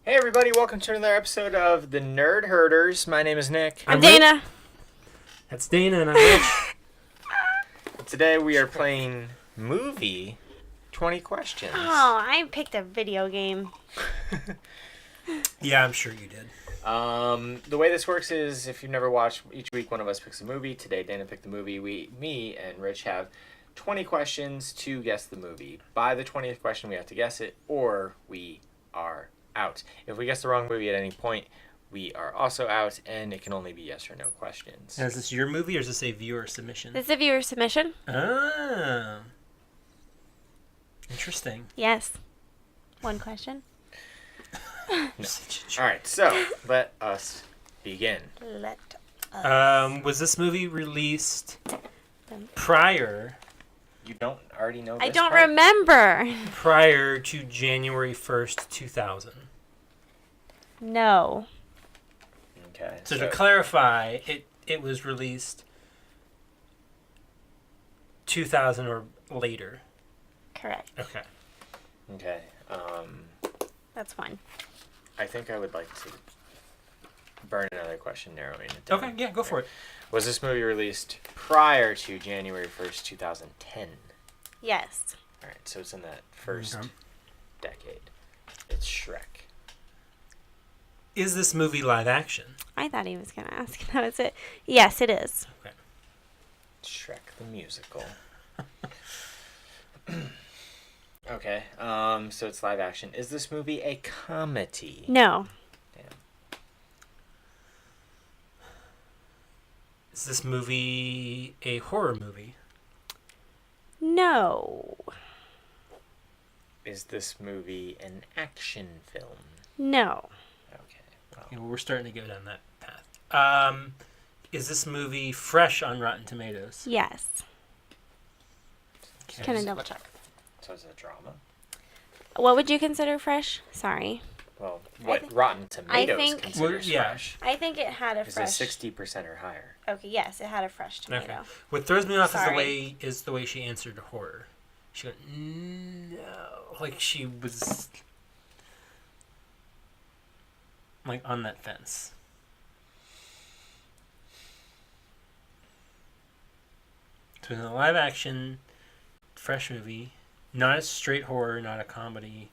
Hey everybody, welcome to another episode of The Nerd Herders. My name is Nick. I'm Dana. That's Dana and I'm Rich. Today we are playing movie 20 questions. Oh, I picked a video game. Yeah, I'm sure you did. The way this works is if you've never watched, each week one of us picks a movie. Today Dana picked the movie. Me and Rich have 20 questions to guess the movie. By the 20th question we have to guess it or we are out. If we guess the wrong movie at any point, we are also out, and it can only be yes or no questions. Now, is this your movie or is this a viewer submission? This is a viewer submission. Ah. Interesting. Yes. One question. Alright, so let us begin. Was this movie released prior You don't already know this I don't part? remember. prior to January 1st, 2000? No. Okay. So to clarify, it was released 2000 or later. Correct. Okay. Okay. That's fine. I think I would like to burn another question narrowing it down. Okay, yeah, go for it. Was this movie released prior to January 1st, 2010? Yes. Alright, so it's in that first Okay. decade. It's Shrek. Is this movie live action? I thought he was going to ask. That was it. Yes, it is. Okay. Shrek the musical. Okay, so it's live action. Is this movie a comedy? No. Damn. Is this movie a horror movie? No. Is this movie an action film? No. Okay, well, Yeah, well, we're starting to go down that path. Is this movie fresh on Rotten Tomatoes? Yes. Okay. Can I double check? so is it a drama? What would you consider fresh? Sorry. Well, I what think- Rotten Tomatoes think- considers Well, yeah. fresh I think it had a is fresh. a 60% or higher. Okay, yes, it had a fresh tomato. Okay. What throws me off Sorry. is the way she answered horror. She went, no. Like she was like on that fence. So in a live action, fresh movie, not a straight horror, not a comedy,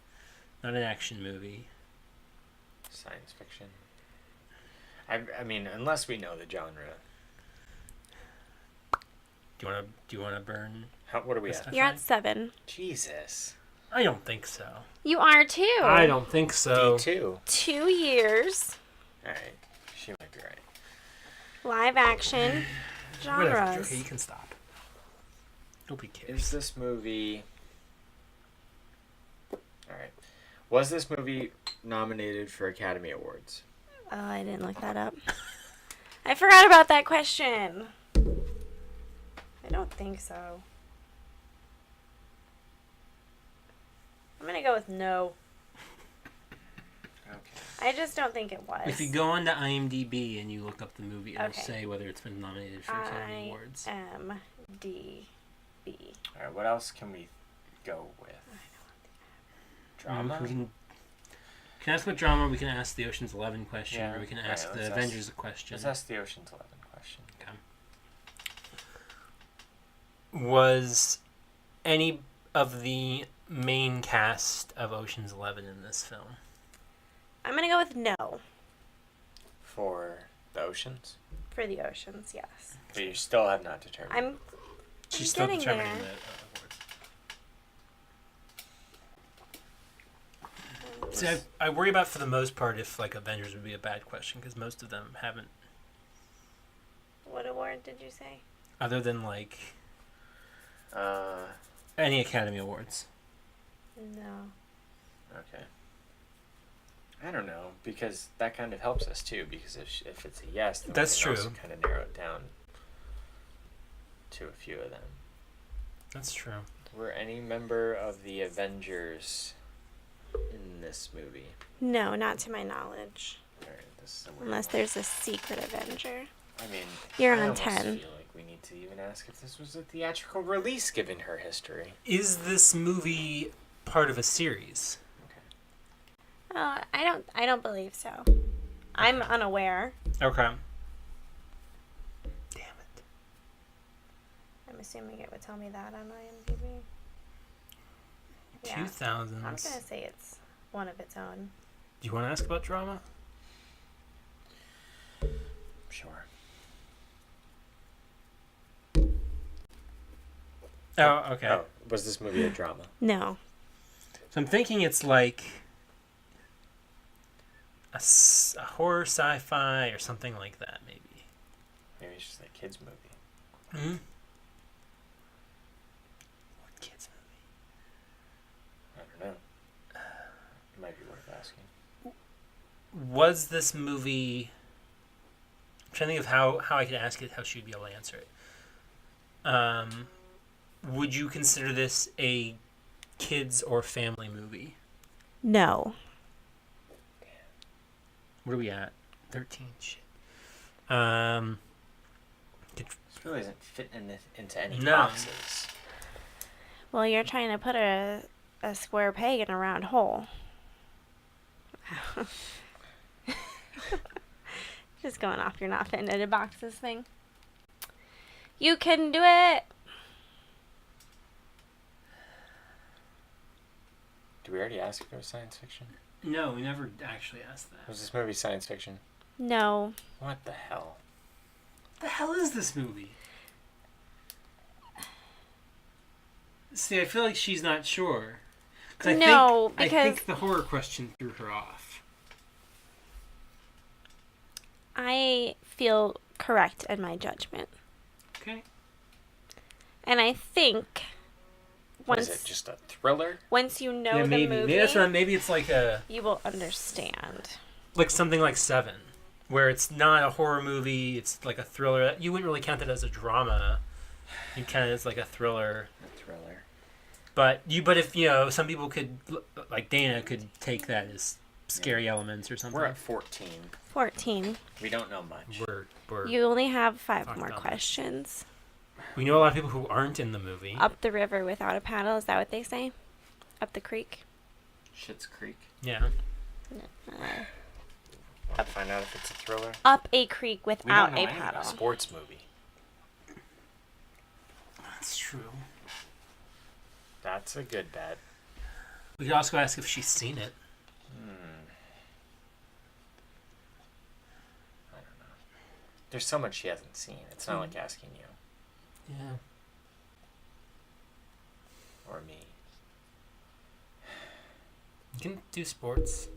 not an action movie. Science fiction. I mean, unless we know the genre. Do you wanna burn? What are we Yes, at? You're at 7. Jesus. I don't think so. You are too. I don't think so. D2. 2 years. Alright, she might be right. Live action Whatever. genres. Okay, you can stop. Nobody Is cares. this movie... Alright. Was this movie nominated for Academy Awards? Oh, I didn't look that up. I forgot about that question. I don't think so. I'm gonna go with no. Okay. I just don't think it was. If you go onto IMDb and you look up the movie, it'll Okay. say whether it's been nominated for Academy Awards. IMDb. Alright, what else can we go with? Drama? We can ask what drama. We can ask the Ocean's 11 question, Yeah, or we can alright, ask let's the ask- Avengers a question. Let's ask the Ocean's 11 question. Was any of the main cast of Ocean's 11 in this film? I'm gonna go with no For the Oceans? for the oceans. Yes. But you still have not determined. I'm She's still getting determining there. the awards. See, I worry about for the most part if like Avengers would be a bad question because most of them haven't, What award did you say? other than like Uh, any Academy Awards. No. okay. I don't know, because that kind of helps us too, because if it's a yes, then That's we can also true. kind of narrow it down to a few of them. That's true. Were any member of the Avengers in this movie? No, not to my knowledge. Alright, this is a weird Unless one. there's a secret Avenger. I mean, You're I on almost 10. feel like we need to even ask if this was a theatrical release given her history. Is this movie part of a series? I don't believe so. I'm unaware. Okay. Damn it. I'm assuming it would tell me that on IMDb. Yeah. 2000s. I'm gonna say it's one of its own. Do you want to ask about drama? Sure. Oh, okay. Oh, was this movie a drama? No. So I'm thinking it's like a horror sci-fi or something like that, maybe. Maybe it's just a kids movie. Hmm? What kids movie? I don't know. It might be worth asking. Was this movie... I'm trying to think of how I could ask it, how she'd be able to answer it. Would you consider this a kids or family movie? No. What are we at? 13. Shit. This really isn't fitting into any No. boxes. Well, you're trying to put a square peg in a round hole. Just going off. You're not fitting into boxes thing. You can do it. Did we already ask if it was science fiction? No, we never actually asked that. Was this movie science fiction? No. What the hell? What the hell is this movie? See, I feel like she's not sure. 'Cause No, I because think the horror question threw her off. I feel correct in my judgment. Okay. And I think What is it? Just a thriller? once you know Yeah, the maybe. movie, Maybe that's what, maybe it's like you will understand. like something like Seven, where it's not a horror movie. It's like a thriller. You wouldn't really count it as a drama. You count it as like a thriller. A thriller. But if some people could, like Dana, could take that as scary elements or something. We're at 14. 14. We don't know much. We're You only have 5 Talked more about questions. we know a lot of people who aren't in the movie. Up the river without a paddle, is that what they say? Up the creek? Schitt's Creek. Yeah. Uh, I'll find out if it's a thriller. up a creek We without don't know a anything. paddle. Sports movie. That's true. That's a good bet. We could also ask if she's seen it. I don't know. There's so much she hasn't seen. It's not like asking you Yeah. or me. You can do sports.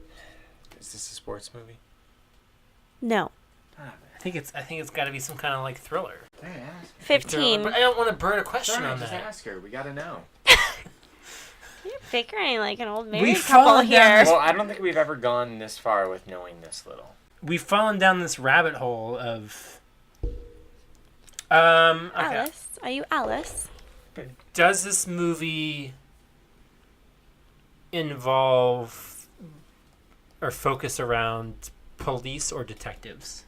Is this a sports movie? No. Ah, I think it's got to be some kind of like thriller. man. Ask. 15. But I don't want to burn a question Sorry, on just that. ask her. We gotta know. You're bickering like an old married We've couple fallen down here. this- Well, I don't think we've ever gone this far with knowing this little. We've fallen down this rabbit hole of. Okay. Alice. Are you Alice? Does this movie involve or focus around police or detectives?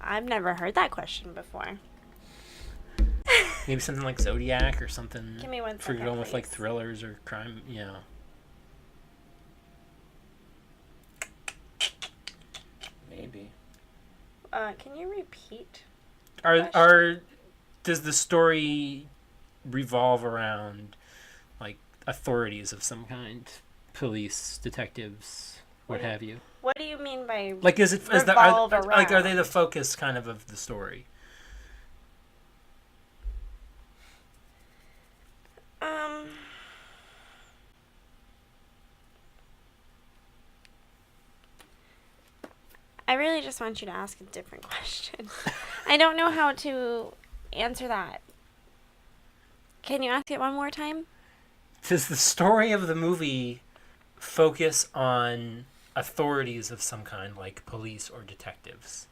I've never heard that question before. Maybe something like Zodiac or something. Give me one If you're second, going with like please. thrillers or crime, Maybe. Can you repeat? Does the story revolve around like authorities of some kind, police, detectives, what have you? What do you mean by Like, is revolve are they around? the focus kind of the story? I really just want you to ask a different question. I don't know how to answer that. Can you ask it one more time? Does the story of the movie focus on authorities of some kind, like police or detectives?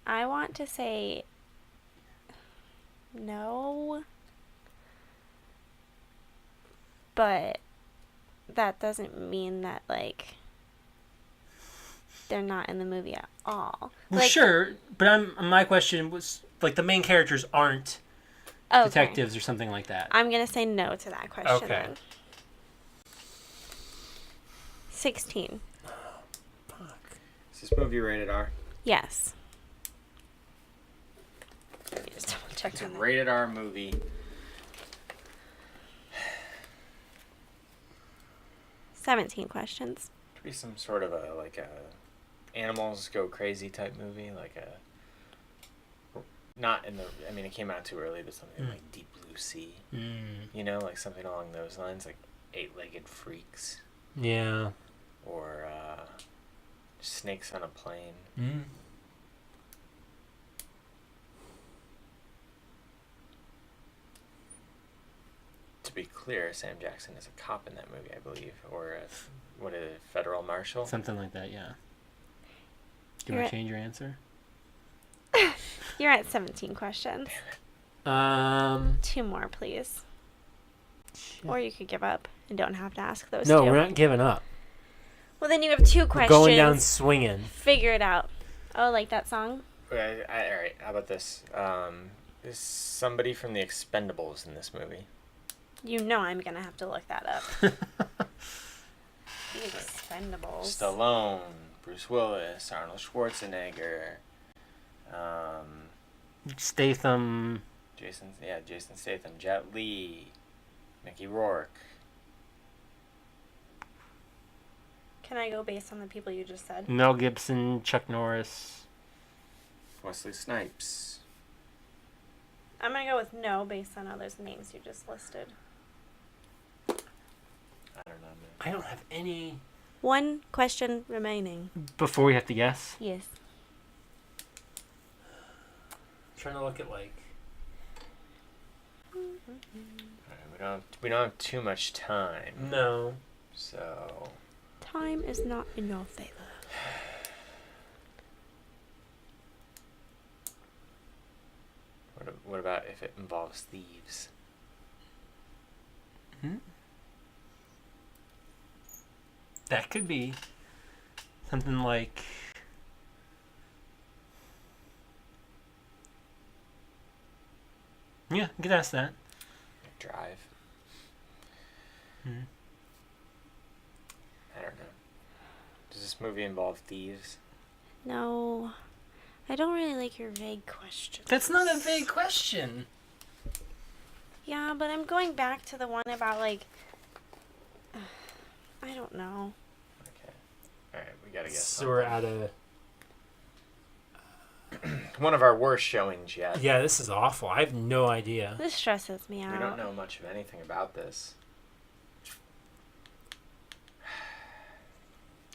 I want to say no. But that doesn't mean that, like, they're not in the movie at all. Well, Like, sure, but my question was like the main characters aren't Okay. detectives or something like that. I'm going to say no to that question Okay. then. 16. Fuck. Is this movie rated R? Yes. Let me just double check It's a on that. rated R movie. 17 questions. Could be some sort of a animals go crazy type movie, not in the. I mean, it came out too early, but something like Deep Blue Sea. You know, like something along those lines, like Eight-Legged Freaks Yeah. or Snakes on a Plane. Mm. To be clear, Sam Jackson is a cop in that movie, I believe, or a federal marshal. Something like that, yeah. Do you You're want at- to change your answer? You're at 17 questions. 2 more, please. Or you could give up and don't have to ask those No, two. we're not giving up. Well, then you have 2 We're questions. going down swinging. Figure it out. Oh, like that song? All right, how about this? Is somebody from the Expendables in this movie? You know I'm going to have to look that up. The Expendables. Stallone, Bruce Willis, Arnold Schwarzenegger, Statham. Jason Statham, Jet Li, Mickey Rourke. Can I go based on the people you just said? Mel Gibson, Chuck Norris. Wesley Snipes. I'm going to go with no based on all those names you just listed. I don't know, man. I don't have any. 1 question remaining. Before we have to guess. Yes. Trying to look at like. All right, we don't have too much time, No. so Time is not in your favor. what about if it involves thieves? That could be something like. Yeah, you could ask that. Drive. Hmm. I don't know. Does this movie involve thieves? No. I don't really like your vague questions. That's not a vague question. Yeah, but I'm going back to the one about, like... I don't know. Okay. All right, we gotta guess. So we're at a... One of our worst showings yet. Yeah, this is awful. I have no idea. This stresses me out. We don't know much of anything about this.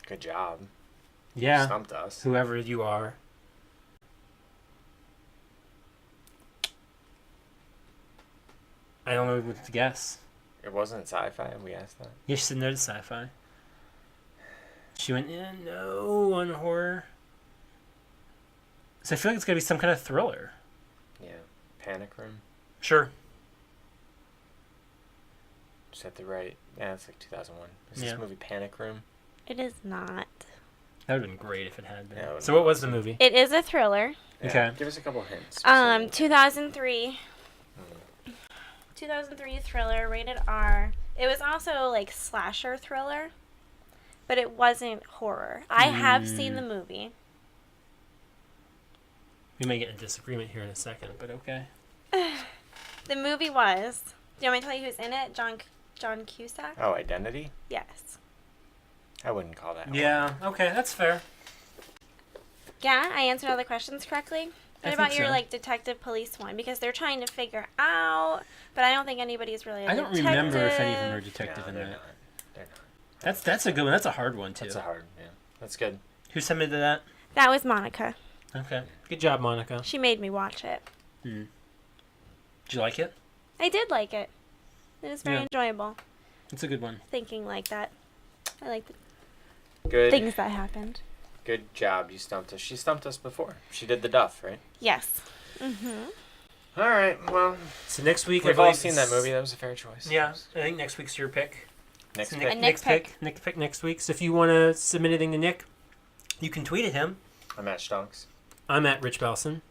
Good job. Yeah, Stumped us. whoever you are. I don't know what to guess. It wasn't sci-fi. We asked that. Yeah, she said no to sci-fi. She went, no on horror. So I feel like it's gotta be some kind of thriller. Yeah. Panic Room. Sure. Just at the right. Yeah, it's like 2001. Is Yeah. this movie Panic Room? It is not. That would have been great if it had been. Yeah, it would- So what was the movie? It is a thriller. Yeah, Okay. Give us a couple hints. 2003. Mm. 2003 thriller, rated R. It was also, like, slasher thriller. But it wasn't horror. I have seen the movie. We may get in disagreement here in a second, but okay. The movie was... Do you want me to tell you who's in it? John Cusack? Oh, Identity? Yes. I wouldn't call that. Yeah, okay, that's fair. Yeah, I answered all the questions correctly. I What about think your, so. like, detective police one? Because they're trying to figure out, but I don't think anybody's really a I don't remember if any of them are No, detective in they're that. not. They're not. That's a good one. That's a hard one too. That's a hard. Yeah, that's good. Who submitted that? That was Monica. Okay. Good job, Monica. She made me watch it. Did you like it? I did like it. It was very Yeah. enjoyable It's a good one. thinking like that. I like the Good. things that happened. Good job. You stumped us. She stumped us before. She did the Duff, right? Yes. Mm-hmm. All right. Well, So next week, we've all seen that movie. That was a fair choice. Yeah, I think next week's your pick. Next So pick. Nick Nick's pick. Nick's pick next week. So if you want to submit anything to Nick, you can tweet at him. I'm at Stonks. I'm at Rich Belson.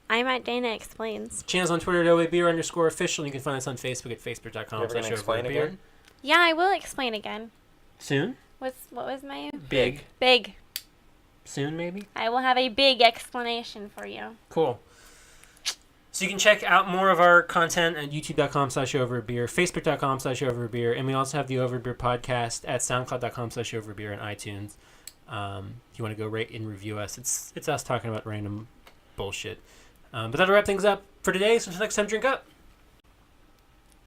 I'm at Dana Explains. Channels on Twitter at overbeer_official. You can find us on Facebook at You ever gonna facebook.com/overbeer. explain again? Yeah, I will explain again. Soon? What was my Big. big? Soon, maybe? I will have a big explanation for you. Cool. So you can check out more of our content at youtube.com/overbeer, facebook.com/overbeer, and we also have the Overbeer podcast at soundcloud.com/overbeer and iTunes. If you want to go rate and review us, it's us talking about random bullshit. But that'll wrap things up for today. So until next time, drink up.